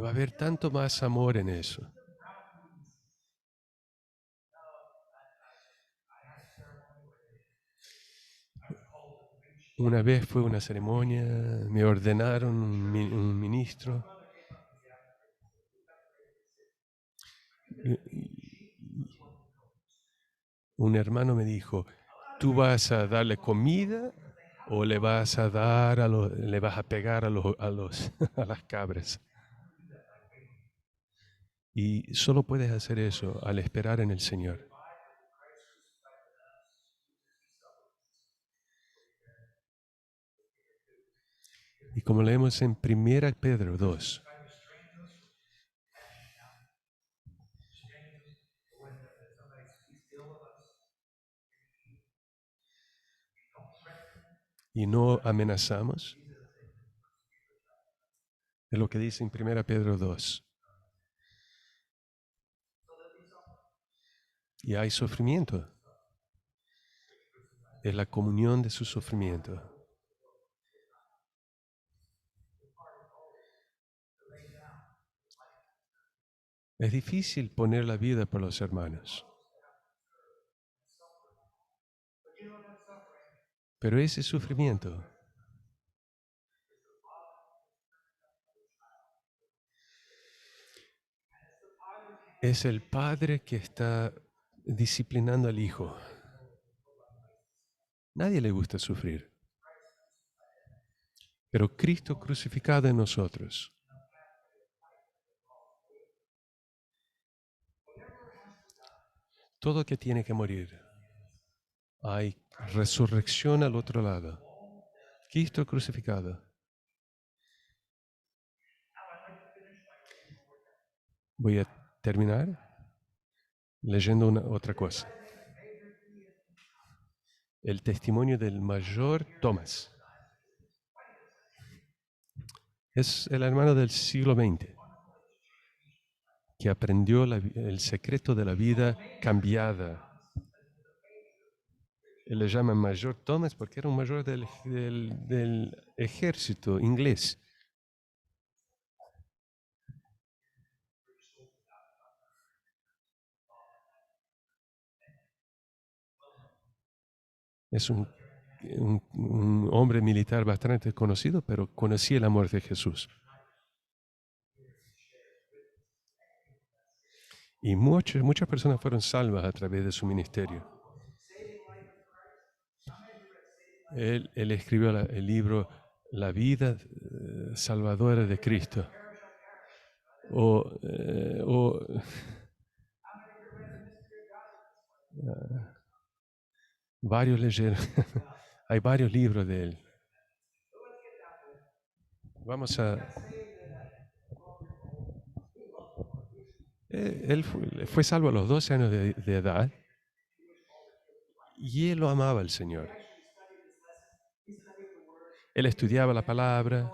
va a haber tanto más amor en eso. Una vez fue una ceremonia, me ordenaron un ministro. Un hermano me dijo, ¿tú vas a darle comida o le vas a dar le vas a pegar a las cabras? Y solo puedes hacer eso al esperar en el Señor. Y como leemos en 1 Pedro 2, y no amenazamos. Es lo que dice en 1 Pedro 2. Y hay sufrimiento. Es la comunión de su sufrimiento. Es difícil poner la vida por los hermanos. Pero ese sufrimiento es el padre que está disciplinando al hijo. Nadie le gusta sufrir. Pero Cristo crucificado en nosotros. Todo que tiene que morir. Hay resurrección al otro lado. Cristo crucificado. Voy a terminar leyendo otra cosa. El testimonio del mayor Thomas. Es el hermano del siglo XX que aprendió el secreto de la vida cambiada. Él le llaman Mayor Thomas porque era un mayor del ejército inglés. Es un hombre militar bastante conocido, pero conocía el amor de Jesús. Y muchas personas fueron salvas a través de su ministerio. Él escribió el libro La vida salvadora de Cristo. O varios leyeron. Hay varios libros de él. Vamos a... Él fue salvo a los 12 años de edad y él lo amaba al Señor. Él estudiaba la palabra,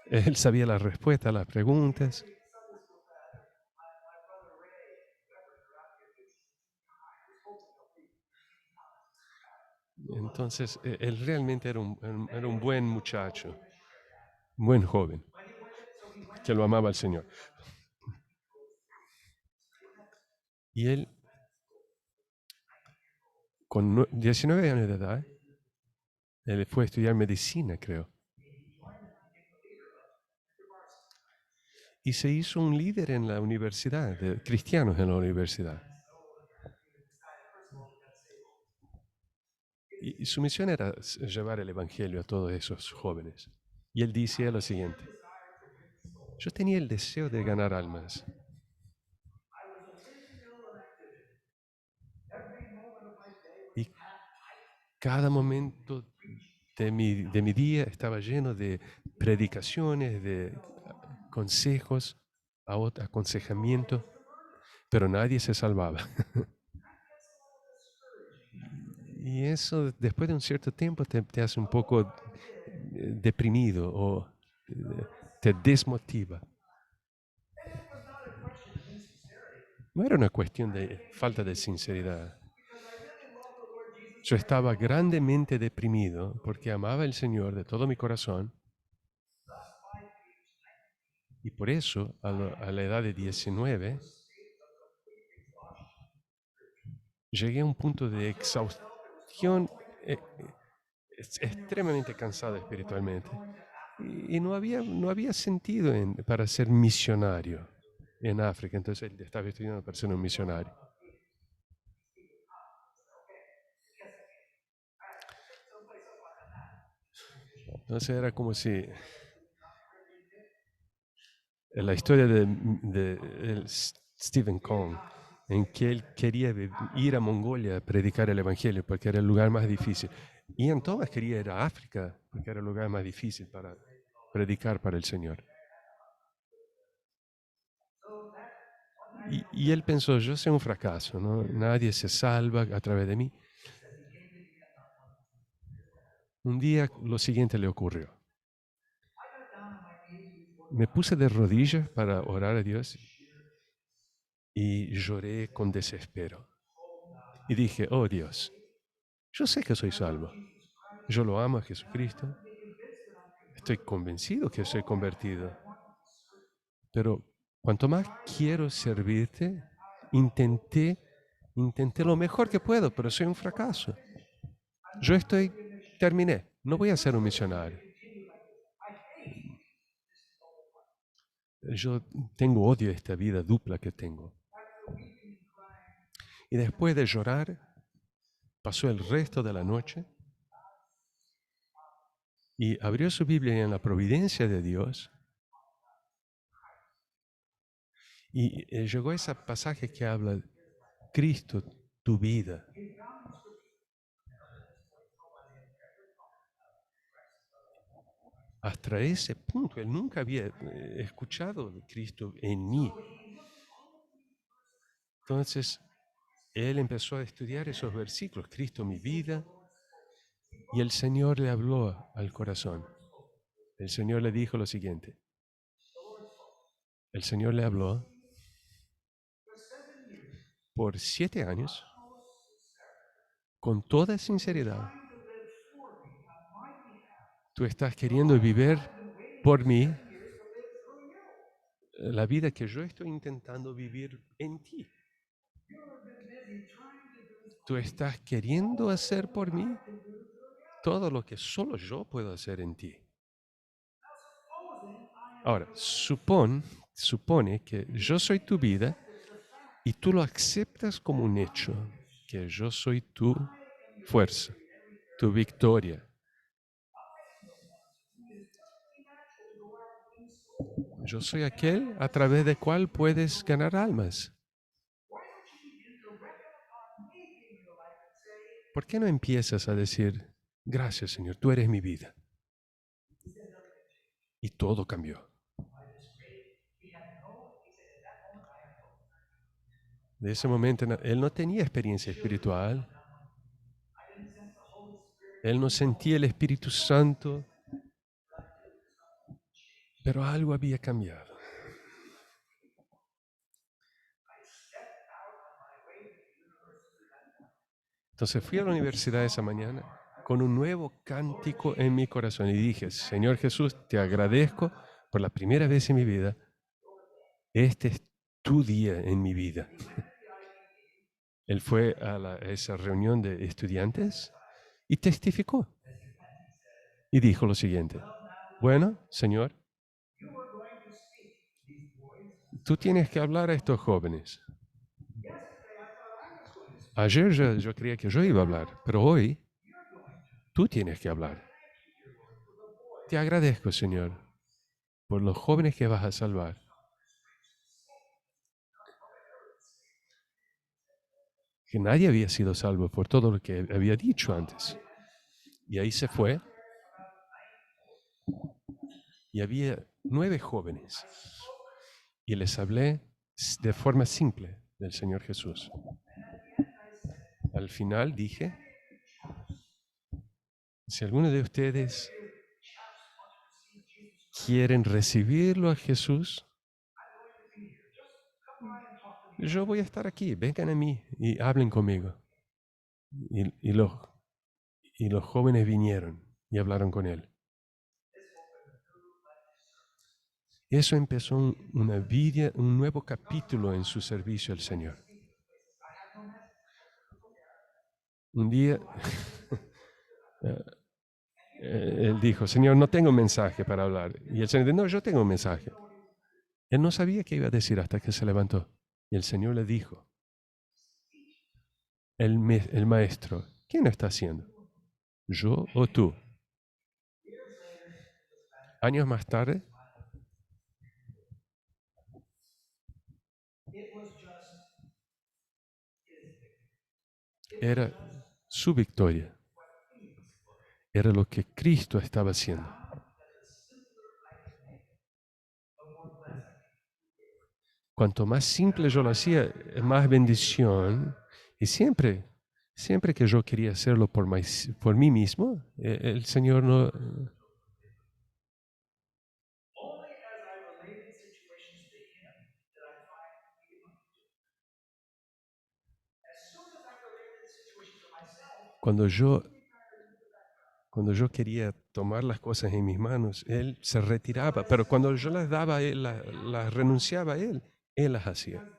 él sabía la respuesta a las preguntas. Entonces, él realmente era un buen muchacho, un buen joven, que lo amaba al Señor. Y él, con 19 años de edad, él fue a estudiar medicina, creo. Y se hizo un líder en la universidad, de cristianos en la universidad. Y su misión era llevar el Evangelio a todos esos jóvenes. Y él decía lo siguiente: yo tenía el deseo de ganar almas. Y cada momento de mi día estaba lleno de predicaciones, de consejos, aconsejamiento, pero nadie se salvaba. Y eso, después de un cierto tiempo, te hace un poco deprimido o te desmotiva. No era una cuestión de falta de sinceridad. Yo estaba grandemente deprimido porque amaba al Señor de todo mi corazón. Y por eso, a la edad de 19, llegué a un punto de exhaustión, extremadamente cansado espiritualmente. Y no había sentido para ser misionario en África. Entonces él estaba estudiando para ser un misionario. Entonces era como si la historia de Stephen Kong, en que él quería ir a Mongolia a predicar el Evangelio porque era el lugar más difícil. Ian Thomas quería ir a África porque era el lugar más difícil para predicar para el Señor. Y él pensó, yo soy un fracaso, ¿no? Nadie se salva a través de mí. Un día lo siguiente le ocurrió. Me puse de rodillas para orar a Dios y lloré con desespero. Y dije, oh Dios, yo sé que soy salvo. Yo lo amo a Jesucristo. Estoy convencido que soy convertido. Pero cuanto más quiero servirte, intenté, intenté lo mejor que puedo, pero soy un fracaso. Terminé. No voy a ser un misionario. Yo tengo odio a esta vida dupla que tengo. Y después de llorar, pasó el resto de la noche y abrió su Biblia en la providencia de Dios y llegó a ese pasaje que habla, Cristo, tu vida. Hasta ese punto, él nunca había escuchado de Cristo en mí. Entonces, él empezó a estudiar esos versículos, Cristo mi vida, y el Señor le habló al corazón. El Señor le dijo lo siguiente. El Señor le habló por 7 años, con toda sinceridad. Tú estás queriendo vivir por mí la vida que yo estoy intentando vivir en ti. Tú estás queriendo hacer por mí todo lo que solo yo puedo hacer en ti. Ahora, supone que yo soy tu vida y tú lo aceptas como un hecho, que yo soy tu fuerza, tu victoria. Yo soy aquel a través del cual puedes ganar almas. ¿Por qué no empiezas a decir, gracias Señor, tú eres mi vida? Y todo cambió. De ese momento, él no tenía experiencia espiritual. Él no sentía el Espíritu Santo. Pero algo había cambiado. Entonces fui a la universidad esa mañana con un nuevo cántico en mi corazón y dije, Señor Jesús, te agradezco por la primera vez en mi vida. Este es tu día en mi vida. Él fue a esa reunión de estudiantes y testificó. Y dijo lo siguiente, bueno, Señor, tú tienes que hablar a estos jóvenes. Ayer yo creía que yo iba a hablar, pero hoy tú tienes que hablar. Te agradezco, Señor, por los jóvenes que vas a salvar. Que nadie había sido salvo por todo lo que había dicho antes. Y ahí se fue. Y había 9 jóvenes. Y les hablé de forma simple del Señor Jesús. Al final dije, si alguno de ustedes quieren recibirlo a Jesús, yo voy a estar aquí, vengan a mí y hablen conmigo. Y los jóvenes vinieron y hablaron con él. Eso empezó un nuevo capítulo en su servicio al Señor. Un día él dijo, Señor, no tengo mensaje para hablar. Y el Señor dijo, no, yo tengo un mensaje. Él no sabía qué iba a decir hasta que se levantó. Y el Señor le dijo, el maestro, ¿quién lo está haciendo? ¿Yo o tú? Años más tarde, era su victoria. Era lo que Cristo estaba haciendo. Cuanto más simple yo lo hacía, más bendición. Y siempre Siempre que yo quería hacerlo por mí mismo, el Señor no... Cuando yo, cuando yo quería tomar las cosas en mis manos, Él se retiraba, pero cuando yo las daba, Él las renunciaba a Él las hacía.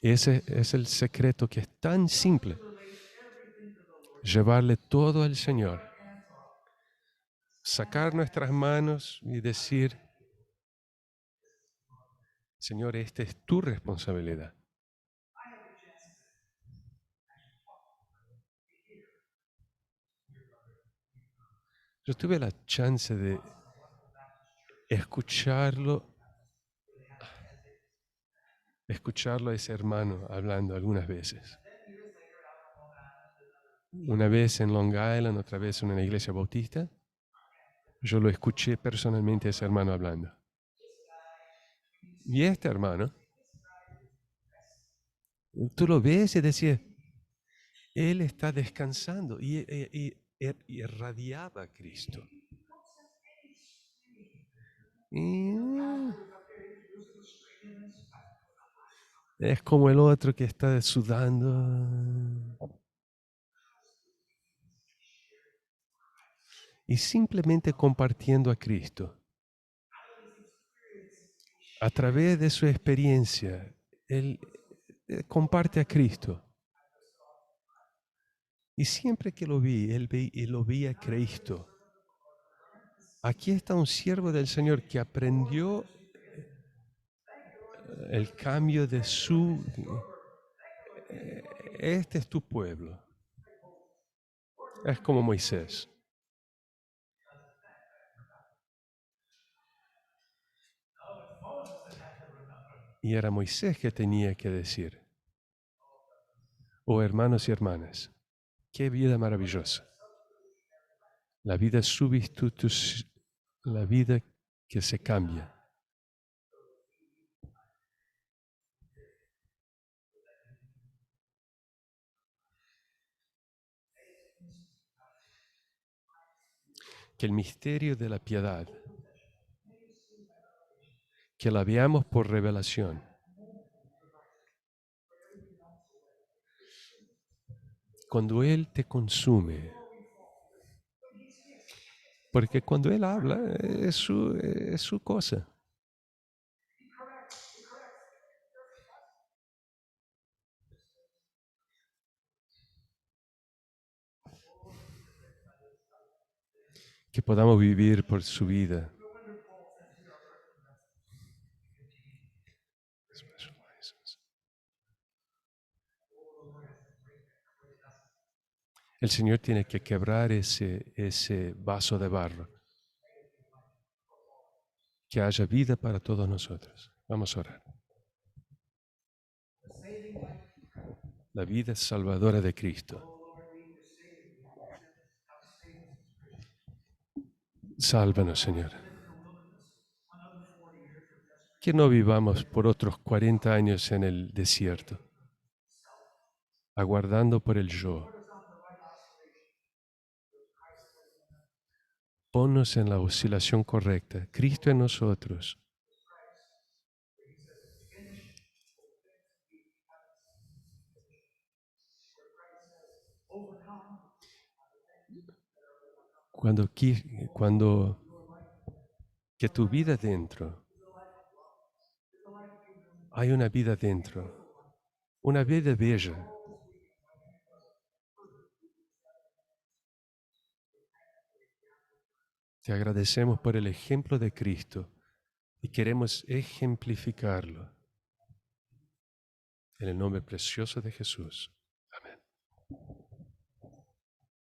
Ese es el secreto que es tan simple. Llevarle todo al Señor. Sacar nuestras manos y decir, Señor, esta es tu responsabilidad. Yo tuve la chance de escucharlo a ese hermano hablando algunas veces. Una vez en Long Island, otra vez en una iglesia bautista. Yo lo escuché personalmente a ese hermano hablando. Y este hermano, tú lo ves y decías, él está descansando y irradiaba a Cristo. Y, es como el otro que está sudando. Y simplemente compartiendo a Cristo. A través de su experiencia, él comparte a Cristo. Y siempre que lo vi, él lo veía a Cristo. Aquí está un siervo del Señor que aprendió el cambio de su... Este es tu pueblo. Es como Moisés. Y era Moisés que tenía que decir, oh hermanos y hermanas, qué vida maravillosa. La vida substitutus, la vida que se cambia. Que el misterio de la piedad, que la veamos por revelación. Cuando Él te consume, porque cuando Él habla es su cosa. Que podamos vivir por su vida. El Señor tiene que quebrar ese vaso de barro. Que haya vida para todos nosotros. Vamos a orar. La vida salvadora de Cristo. Sálvanos, Señor. Que no vivamos por otros 40 años en el desierto, aguardando por el yo. Ponnos en la oscilación correcta. Cristo en nosotros. Cuando que tu vida dentro, hay una vida dentro, una vida bella. Te agradecemos por el ejemplo de Cristo y queremos ejemplificarlo. En el nombre precioso de Jesús.